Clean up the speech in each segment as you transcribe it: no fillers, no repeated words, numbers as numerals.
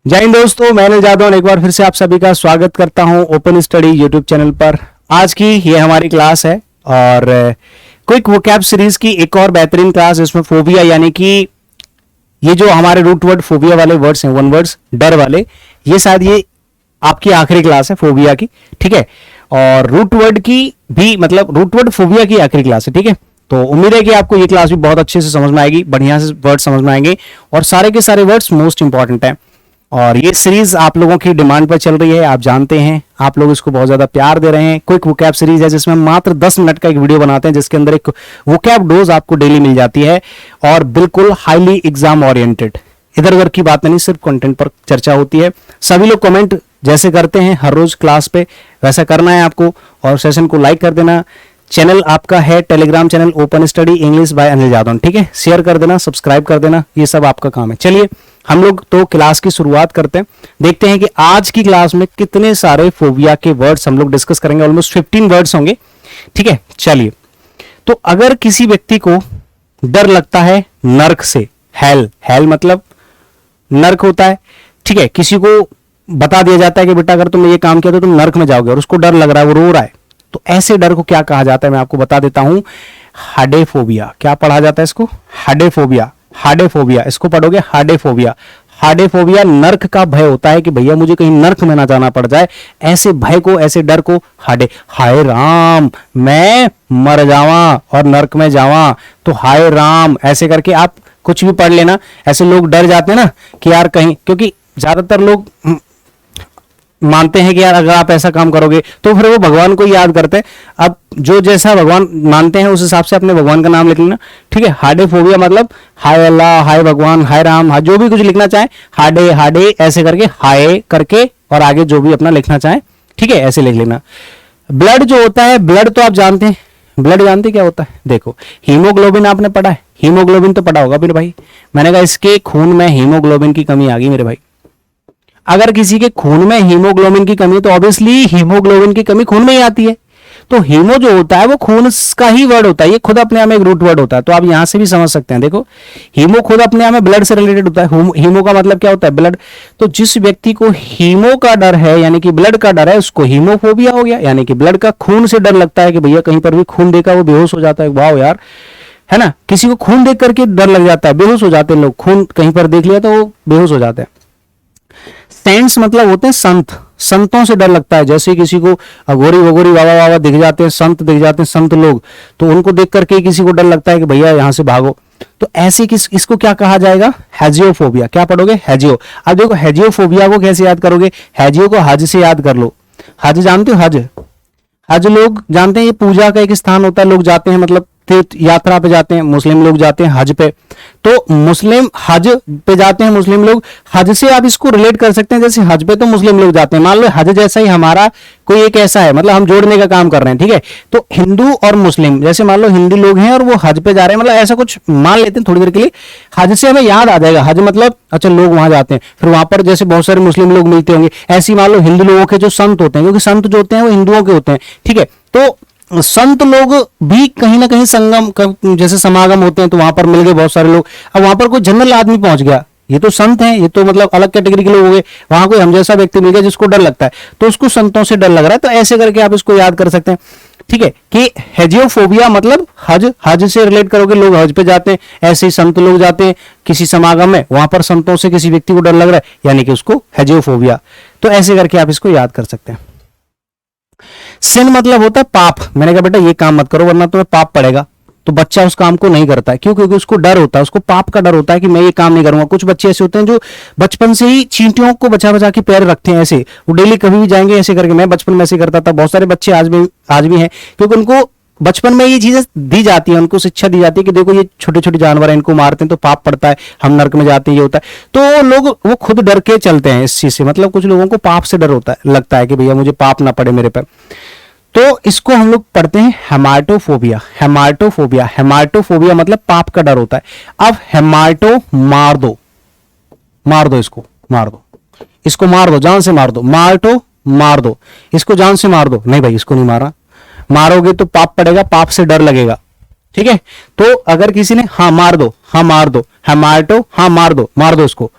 जय हिंद दोस्तों, मैं अनिल जादव एक बार फिर से आप सभी का स्वागत करता हूं ओपन स्टडी यूट्यूब चैनल पर। आज की ये हमारी क्लास है और क्विक वोकैब सीरीज की एक और बेहतरीन क्लास, इसमें फोबिया यानी कि ये जो हमारे रूट वर्ड फोबिया वाले वर्ड्स हैं, वन वर्ड्स डर वाले, ये शायद ये आपकी आखिरी क्लास है फोबिया की, ठीक है। और रूट वर्ड की भी मतलब रूट वर्ड फोबिया की आखिरी क्लास है, ठीक है। तो उम्मीद है कि आपको ये क्लास भी बहुत अच्छे से समझ में आएगी, बढ़िया से वर्ड समझ में आएंगे और सारे के सारे वर्ड्स मोस्ट इंपॉर्टेंट हैं। और ये सीरीज आप लोगों की डिमांड पर चल रही है, आप जानते हैं, आप लोग इसको बहुत ज्यादा प्यार दे रहे हैं। क्विक वोकैब सीरीज है जिसमें मात्र 10 मिनट का एक वीडियो बनाते हैं, जिसके अंदर एक वोकैब डोज आपको डेली मिल जाती है और बिल्कुल हाईली एग्जाम ओरिएंटेड, इधर उधर की बात नहीं, सिर्फ कंटेंट पर चर्चा होती है। सभी लोग कमेंट जैसे करते हैं हर रोज क्लास पे, वैसा करना है आपको और सेशन को लाइक कर देना। चैनल आपका है Telegram channel open study English by Anil Jadhav, ठीक है। शेयर कर देना, सब्सक्राइब कर देना, ये सब आपका काम है। चलिए हम लोग तो क्लास की शुरुआत करते हैं, देखते हैं कि आज की क्लास में कितने सारे फोबिया के वर्ड्स हम लोग डिस्कस करेंगे। ऑलमोस्ट 15 वर्ड्स होंगे, ठीक है। चलिए, तो अगर किसी व्यक्ति को डर लगता है नर्क से, हेल, हेल मतलब नर्क होता है, ठीक है। किसी को बता दिया जाता है कि बेटा अगर तुमने ये काम किया तो तुम नर्क में जाओगे और उसको डर लग रहा है, वो रो रहा है, तो ऐसे डर को क्या कहा जाता है मैं आपको बता देता हूं। हाडेफोबिया। क्या पढ़ा जाता है इसको? हाडेफोबिया। हाडेफोबिया, इसको पढ़ोगे हाडेफोबिया। हाडेफोबिया नर्क का भय होता है कि भैया मुझे कहीं नर्क में ना जाना पड़ जाए, ऐसे भय को, ऐसे डर को हाडे, हाय राम मैं मर जावा और नर्क में जावा, तो हाय राम ऐसे करके आप कुछ भी पढ़ लेना। ऐसे लोग डर जाते हैं ना कि यार कहीं, क्योंकि ज्यादातर लोग मानते हैं कि यार अगर आप ऐसा काम करोगे तो फिर वो भगवान को याद करते हैं। अब जो जैसा भगवान मानते हैं उस हिसाब से अपने भगवान का नाम लिख लेना, ठीक है। हाडेफोबिया मतलब हाय अल्लाह, हाय भगवान, हाय राम, जो भी कुछ लिखना चाहे, हाडे हाडे ऐसे करके, हाय करके और आगे जो भी अपना लिखना चाहे, ठीक है, ऐसे लिख लेना। ब्लड जो होता है, ब्लड तो आप जानते हैं, ब्लड जानते क्या होता है? देखो, हीमोग्लोबिन आपने पढ़ा है, हीमोग्लोबिन तो पढ़ा होगा मेरे भाई। मैंने कहा इसके खून में हीमोग्लोबिन की कमी आ गई मेरे भाई। अगर किसी के खून में हीमोग्लोबिन की कमी है तो ऑब्वियसली हीमोग्लोबिन की कमी खून में ही आती है। तो हीमो जो होता है वो खून का ही वर्ड होता है, ये खुद अपने आप में एक रूट वर्ड होता है। तो आप यहां से भी समझ सकते हैं, देखो हीमो खुद अपने आप में ब्लड से रिलेटेड होता है। हीमो का मतलब क्या होता है? ब्लड। तो जिस व्यक्ति को हीमो का डर है यानी कि ब्लड का डर है, उसको हीमोफोबिया हो गया, यानी कि ब्लड का, खून से डर लगता है कि भैया कहीं पर भी खून देखा वो बेहोश हो जाता है। वाह यार, है ना। किसी को खून देख करके डर लग जाता है, बेहोश हो जाते हैं लोग, खून कहीं पर देख लिया तो वो बेहोश हो जाते हैं। सेंट्स मतलब होते हैं संत, संतों से डर लगता है। जैसे किसी को अघोरी वगोरी बाबा बाबा दिख जाते हैं, संत दिख जाते हैं, संत लोग, तो उनको देख करके किसी को डर लगता है कि भैया यहां से भागो। तो ऐसे इसको क्या कहा जाएगा? हेजियोफोबिया। क्या पढ़ोगे? हेजियो। अब देखो हेजियोफोबिया को कैसे याद करोगे? हेजियो को हज से याद कर लो। हज जानते हो? हज, हज लोग जानते हैं, ये पूजा का एक स्थान होता है, लोग जाते हैं, मतलब तीर्थ यात्रा पे जाते हैं, मुस्लिम लोग जाते हैं हज पे। तो मुस्लिम हज पे जाते हैं मुस्लिम लोग, हज से आप इसको रिलेट कर सकते हैं, जैसे हज पे तो मुस्लिम लोग जाते हैं, मान लो हज जैसा ही हमारा कोई एक ऐसा है, मतलब हम जोड़ने का काम कर रहे हैं, ठीक है। तो हिंदू और मुस्लिम, जैसे मान लो हिंदी लोग हैं और वो हज पे जा रहे हैं, मतलब ऐसा कुछ मान लेते हैं थोड़ी देर के लिए। हज से हमें याद आ जाएगा, हज मतलब अच्छा लोग वहां जाते हैं, फिर वहां पर जैसे बहुत सारे मुस्लिम लोग मिलते होंगे, ऐसी मान लो हिंदू लोगों के जो संत होते हैं, क्योंकि संत जो होते हैं वो हिंदुओं के होते हैं, ठीक है। तो संत लोग भी कहीं ना कहीं संगम, जैसे समागम होते हैं, तो वहां पर मिल गए बहुत सारे लोग। अब वहां पर कोई जनरल आदमी पहुंच गया, ये तो संत हैं, ये तो मतलब अलग कैटेगरी के लोग हो गए, वहां कोई हम जैसा व्यक्ति मिल गया जिसको डर लगता है, तो उसको संतों से डर लग रहा है, तो ऐसे करके आप इसको याद कर सकते हैं, ठीक है। कि हेजियोफोबिया मतलब हज, हज से रिलेट करोगे, लोग हज पे जाते हैं, ऐसे ही संत लोग जाते हैं किसी समागम में, वहां पर संतों से किसी व्यक्ति को डर लग रहा है, यानी कि उसको हेजियोफोबिया। तो ऐसे करके आप इसको याद कर सकते हैं। सिन मतलब होता है पाप। मैंने कहा बेटा ये काम मत करो वरना तुम्हें पाप पड़ेगा, तो बच्चा उस काम को नहीं करता है। क्यों? क्योंकि उसको डर होता है, उसको पाप का डर होता है कि मैं ये काम नहीं करूंगा। कुछ बच्चे ऐसे होते हैं जो बचपन से ही चींटियों को बचा बचा के पैर रखते हैं, ऐसे वो डेली कभी भी जाएंगे ऐसे करके। मैं बचपन में ऐसे करता था, बहुत सारे बच्चे आज भी हैं, क्योंकि उनको बचपन में ये चीजें दी जाती है, उनको शिक्षा दी जाती है कि देखो ये छोटे छोटे जानवर हैं, इनको मारते हैं तो पाप पड़ता है, हम नरक में जाते हैं, ये होता है। तो लोग वो खुद डर के चलते हैं इस चीज से, मतलब कुछ लोगों को पाप से डर होता है, लगता है कि भैया मुझे पाप ना पड़े मेरे पर। तो इसको हम लोग पढ़ते हैं हेमाटोफोबिया। हेमाटोफोबिया, हेमाटोफोबिया मतलब पाप का डर होता है। अब हेमाटो मार दो, मार दो, इसको मार दो, इसको मार दो, जान से मार दो। मार्टो मार दो, इसको जान से मार दो। नहीं भाई इसको नहीं मारा, मारोगे तो पाप पड़ेगा, पाप से डर लगेगा, ठीक है। तो अगर किसी ने हाँ मार दो, हाँ मार दो, हेमाटो हाँ मार दो, मार दो इसको,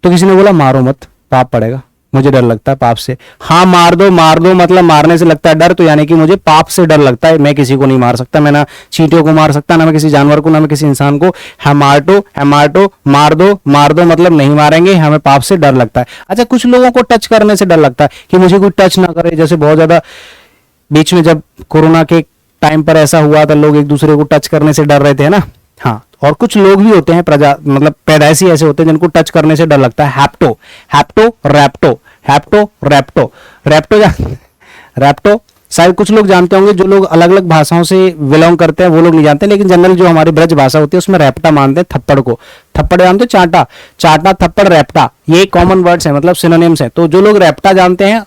तो किसी ने बोला मारो मत, पाप पड़ेगा, मुझे डर लगता है पाप से। हाँ मार दो मतलब मारने से लगता है डर, तो यानी कि मुझे पाप से डर लगता है, मैं किसी को नहीं मार सकता, मैं ना चींटियों को मार सकता, ना मैं किसी जानवर को, ना मैं किसी इंसान को। हेमाटो हेमाटो मार दो मतलब नहीं मारेंगे, हमें पाप से डर लगता है। अच्छा, कुछ लोगों को टच करने से डर लगता है कि मुझे कोई टच ना करे, जैसे बहुत ज्यादा बीच में जब कोरोना के टाइम पर ऐसा हुआ था, लोग एक दूसरे को टच करने से डर रहे थे ना। हाँ, और कुछ लोग भी होते हैं मतलब पैदाइशी ऐसे होते हैं जिनको टच करने से डर लगता है। हैप्टो हैप्टो रैप्टो हैप्टो रैप्टो रैप्टो रैप्टो शायद कुछ लोग जानते होंगे, जो लोग अलग अलग भाषाओं से बिलोंग करते हैं वो लोग नहीं जानते, लेकिन जनरल जो हमारी ब्रज भाषा होती है उसमें रैप्टा मानते हैं थप्पड़ को। थप्पड़ जानते हो, चाटा चाटा थप्पड़ रैप्टा, ये कॉमन वर्ड्स है, मतलब सिनोनिम्स है। तो जो लोग रैप्टा जानते हैं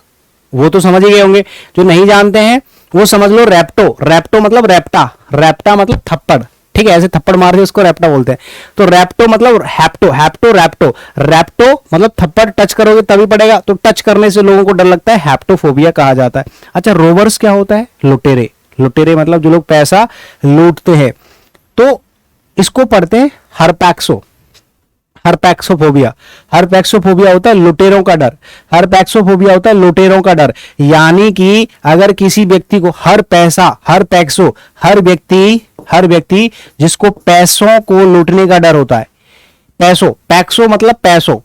वो तो समझ ही गए होंगे, जो नहीं जानते हैं वो समझ लो रैप्टो। रैप्टो मतलब रैप्टा, रैप्टा मतलब थप्पड़, ठीक है, ऐसे थप्पड़ मार के उसको रैप्टा बोलते हैं। तो रैप्टो मतलब हैप्टो हैप्टो रैप्टो, रैप्टो मतलब थप्पड़ टच करोगे तभी पड़ेगा, तो टच करने से लोगों को डर लगता है, हैप्टोफोबिया कहा जाता है। अच्छा, रोवर्स क्या होता है? लुटेरे। लुटेरे मतलब जो लोग पैसा लूटते हैं, तो इसको पढ़ते हैं हरपैक्सो, हरपैक्सोफोबिया। हरपैक्सोफोबिया होता है लुटेरों का डर, हरपैक्सोफोबिया होता है लुटेरों का डर। यानी कि अगर किसी व्यक्ति को हर व्यक्ति जिसको पैसों को लूटने का डर होता है, पैक्सो मतलब पैसों,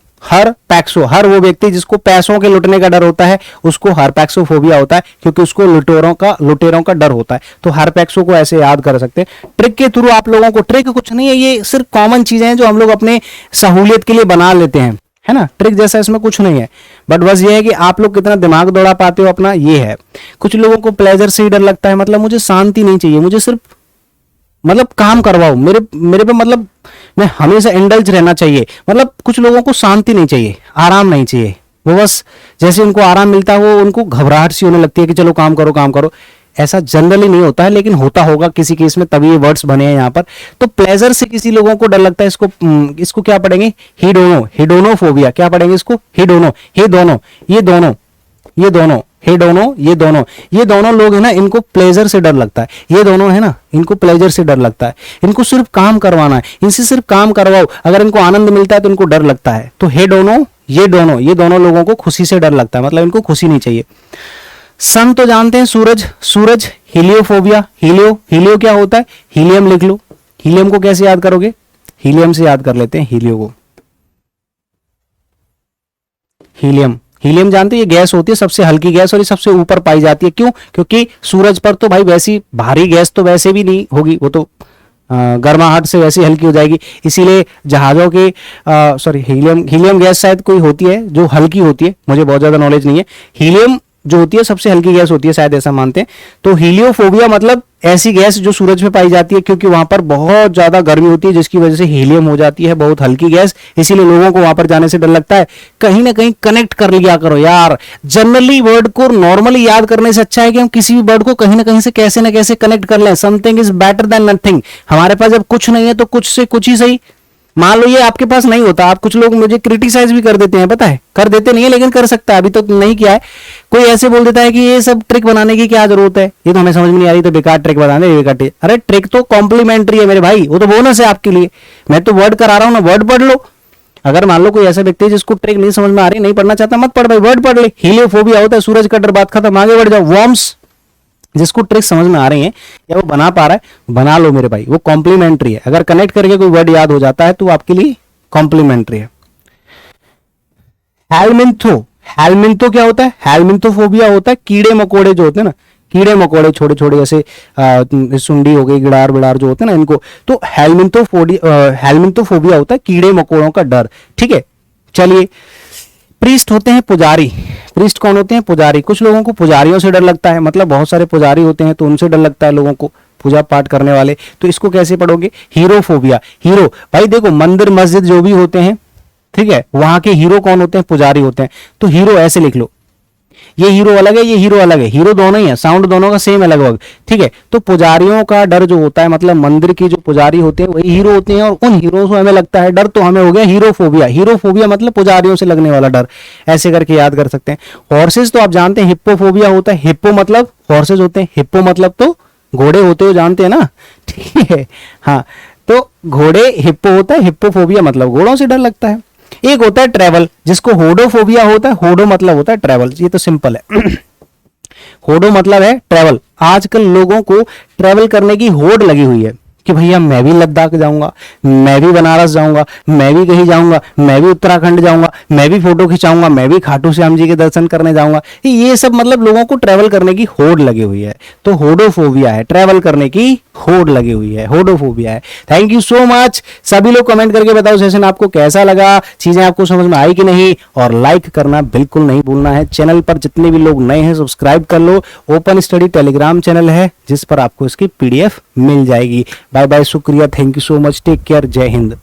हर वो व्यक्ति जिसको पैसों के लुटने का डर होता है उसको हरपैक्सोफोबिया होता है, क्योंकि उसको लुटेरों का डर होता है। तो हरपैक्सो को ऐसे याद कर सकते हैं ट्रिक के थ्रू आप लोगों को। ट्रिक कुछ नहीं है, ये सिर्फ कॉमन चीजें हैं जो हम लोग अपने सहूलियत के लिए बना लेते हैं, है ना। ट्रिक जैसा इसमें कुछ नहीं है, बट बस ये है कि आप लोग कितना दिमाग दौड़ा पाते हो अपना, ये है। कुछ लोगों को प्लेजर से ही डर लगता है, मतलब मुझे शांति नहीं चाहिए, मुझे सिर्फ मतलब काम करवाओ मेरे पे, मतलब मैं हमेशा इंडल्ज रहना चाहिए। मतलब कुछ लोगों को शांति नहीं चाहिए, आराम नहीं चाहिए, वो बस जैसे उनको आराम मिलता है वो उनको घबराहट सी होने लगती है कि चलो काम करो। ऐसा जनरली नहीं होता है, लेकिन होता होगा किसी केस में, तभी ये वर्ड्स बने हैं यहाँ पर। तो प्लेजर से किसी लोगों को डर लगता है, इसको क्या पढ़ेंगे? हिडोनोफोबिया। क्या पढ़ेंगे इसको? ये दोनों लोग है ना, इनको प्लेजर से डर लगता है। ये दोनों है ना, इनको प्लेजर से डर लगता है, इनको सिर्फ काम करवाना है, इनसे सिर्फ काम करवाओ, अगर इनको आनंद मिलता है तो इनको डर लगता है। तो ये दोनों लोगों को खुशी से डर लगता है, मतलब इनको खुशी नहीं चाहिए। सन तो जानते हैं, सूरज। हीलियोफोबिया, हीलियो क्या होता है? हीलियम लिख लो। हीलियम को कैसे याद करोगे? हीलियम से याद कर लेते हैं हीलियो को। हीलियम जानते हैं, ये गैस होती है सबसे हल्की गैस, और ये सबसे ऊपर पाई जाती है। क्यों? क्योंकि सूरज पर तो भाई वैसी भारी गैस तो वैसे भी नहीं होगी, वो तो गर्माहट से वैसी हल्की हो जाएगी। इसीलिए जहाजों के हीलियम गैस शायद कोई होती है जो हल्की होती है, मुझे बहुत ज्यादा नॉलेज नहीं है। हीलियम जो होती है सबसे हल्की गैस होती है, शायद ऐसा मानते हैं। तो हीलियोफोबिया मतलब ऐसी गैस जो सूरज में पाई जाती है, क्योंकि वहां पर बहुत ज्यादा गर्मी होती है, जिसकी वजह से हीलियम हो जाती है बहुत हल्की गैस, इसीलिए लोगों को वहां पर जाने से डर लगता है। कहीं ना कहीं कनेक्ट कर लिया करो यार, जनरली वर्ड को नॉर्मली याद करने से अच्छा है कि हम किसी भी वर्ड को कहीं ना कहीं से कैसे ना कैसे कनेक्ट कर लें। Something is better than nothing. हमारे पास जब कुछ नहीं है तो कुछ से कुछ ही सही। मान लो ये आपके पास नहीं होता, आप कुछ लोग मुझे क्रिटिसाइज भी कर देते हैं, पता है, कर देते नहीं है लेकिन कर सकता है, अभी तो नहीं किया है। कोई ऐसे बोल देता है कि ये सब ट्रिक बनाने की क्या जरूरत है, ये तो हमें समझ में नहीं आ रही, तो बेकार ट्रिक बनाने, बेकार ट्रिक। अरे ट्रिक तो कॉम्प्लीमेंट्री है मेरे भाई, वो तो बोनस है आपके लिए। मैं तो वर्ड करा रहा हूं ना, वर्ड पढ़ लो। अगर मान लो कोई ऐसा व्यक्ति है जिसको ट्रिक नहीं समझ में आ रही, नहीं पढ़ना चाहता, मत पढ़ भाई, वर्ड पढ़ ले। हीलियोफोबिया होता है सूरज का डर, बात खत्म, आगे बढ़ जाओ। वॉर्म्स, जिसको ट्रिक समझ में आ रही है या वो बना पा रहा है, बना लो मेरे भाई, वो कॉम्प्लीमेंट्री है। अगर कनेक्ट करके कोई वर्ड याद हो जाता है तो आपके लिए कॉम्प्लीमेंट्री है। हेलमिंथो क्या होता है? हेलमिंथोफोबिया होता है कीड़े मकोड़े जो होते हैं ना, कीड़े मकोड़े छोटे छोटे, जैसे सुंडी हो गई, गिड़ार बिड़ार जो होते हैं ना, इनको तो हेलमिंथोफोबिया होता है कीड़े मकोड़ों का डर। ठीक है, चलिए। प्रीस्ट होते हैं पुजारी। प्रीस्ट कौन होते हैं? पुजारी। कुछ लोगों को पुजारियों से डर लगता है, मतलब बहुत सारे पुजारी होते हैं तो उनसे डर लगता है लोगों को, पूजा पाठ करने वाले। तो इसको कैसे पढ़ोगे? हीरोफोबिया। हीरो भाई देखो, मंदिर मस्जिद जो भी होते हैं, ठीक है, वहां के हीरो कौन होते हैं? पुजारी होते हैं। तो हीरो ऐसे लिख लो, ये हीरो अलग है, ये हीरो अलग है, हीरो दोनों ही है, साउंड दोनों का सेम है लगभग। ठीक है, तो पुजारियों का डर जो होता है, मतलब मंदिर की जो पुजारी होते हैं वही हीरो होते हैं, और उन हीरो से हमें लगता है डर, तो हमें हो गया हीरोफोबिया। हीरोफोबिया मतलब पुजारियों से लगने वाला डर, ऐसे करके याद कर सकते हैं। हॉर्सेज तो आप जानते हैं, हिप्पोफोबिया होता है। हिप्पो मतलब हॉर्सेज होते हैं, हिप्पो मतलब तो घोड़े होते हो, जानते हैं ना, ठीक है। हाँ, तो घोड़े हिप्पो होता है, हिप्पोफोबिया मतलब घोड़ों से डर लगता है। एक होता है ट्रेवल, जिसको होडोफोबिया होता है। होडो मतलब होता है ट्रेवल, ये तो सिंपल है। होडो मतलब है ट्रेवल। आजकल लोगों को ट्रेवल करने की होड़ लगी हुई है कि भैया मैं भी लद्दाख जाऊंगा, मैं भी बनारस जाऊंगा, मैं भी कहीं जाऊंगा, मैं भी उत्तराखंड जाऊंगा, मैं भी फोटो खिंचाऊंगा, मैं भी खाटू श्याम जी के दर्शन करने जाऊंगा। ये सब मतलब लोगों को ट्रेवल करने की होड़ लगी हुई है, तो होडोफोबिया है, ट्रेवल करने की होड़ लगी हुई है, होडोफोबिया है। Thank you so much. सभी लोग कमेंट करके बताओ सेशन आपको कैसा लगा, चीजें आपको समझ में आई कि नहीं, और लाइक करना बिल्कुल नहीं भूलना है। चैनल पर जितने भी लोग नए हैं सब्सक्राइब कर लो। ओपन स्टडी टेलीग्राम चैनल है जिस पर आपको इसकी PDF मिल जाएगी। बाय बाय, शुक्रिया, thank you so much, take care, Jai Hind.